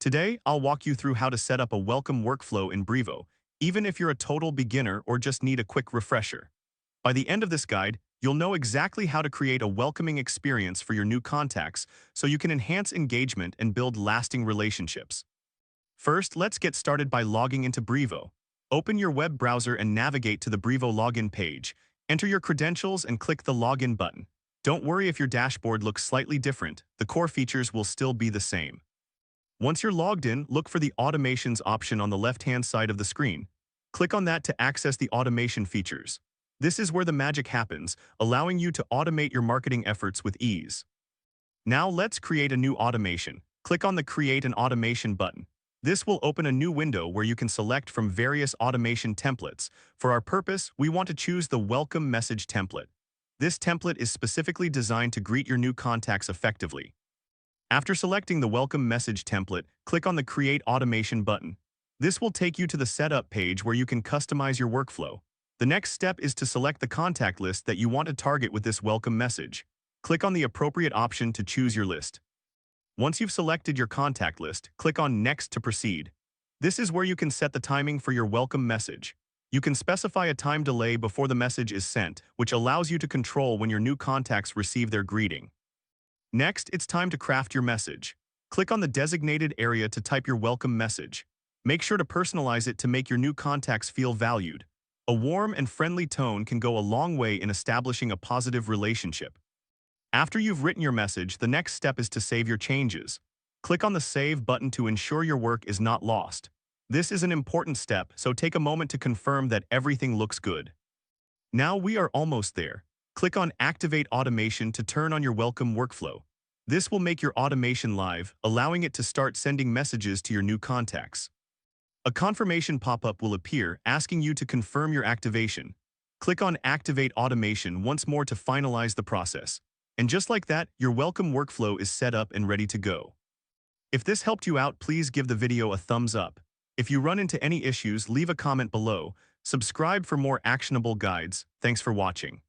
Today, I'll walk you through how to set up a welcome workflow in Brevo, even if you're a total beginner or just need a quick refresher. By the end of this guide, you'll know exactly how to create a welcoming experience for your new contacts so you can enhance engagement and build lasting relationships. First, let's get started by logging into Brevo. Open your web browser and navigate to the Brevo login page. Enter your credentials and click the Login button. Don't worry if your dashboard looks slightly different, the core features will still be the same. Once you're logged in, look for the Automations option on the left-hand side of the screen. Click on that to access the automation features. This is where the magic happens, allowing you to automate your marketing efforts with ease. Now let's create a new automation. Click on the Create an Automation button. This will open a new window where you can select from various automation templates. For our purpose, we want to choose the Welcome Message template. This template is specifically designed to greet your new contacts effectively. After selecting the Welcome Message template, click on the Create Automation button. This will take you to the Setup page where you can customize your workflow. The next step is to select the contact list that you want to target with this welcome message. Click on the appropriate option to choose your list. Once you've selected your contact list, click on Next to proceed. This is where you can set the timing for your welcome message. You can specify a time delay before the message is sent, which allows you to control when your new contacts receive their greeting. Next, it's time to craft your message. Click on the designated area to type your welcome message. Make sure to personalize it to make your new contacts feel valued. A warm and friendly tone can go a long way in establishing a positive relationship. After you've written your message, the next step is to save your changes. Click on the Save button to ensure your work is not lost. This is an important step, so take a moment to confirm that everything looks good. Now we are almost there. Click on Activate Automation to turn on your welcome workflow. This will make your automation live, allowing it to start sending messages to your new contacts. A confirmation pop-up will appear, asking you to confirm your activation. Click on Activate Automation once more to finalize the process. And just like that, your welcome workflow is set up and ready to go. If this helped you out, please give the video a thumbs up. If you run into any issues, leave a comment below. Subscribe for more actionable guides. Thanks for watching.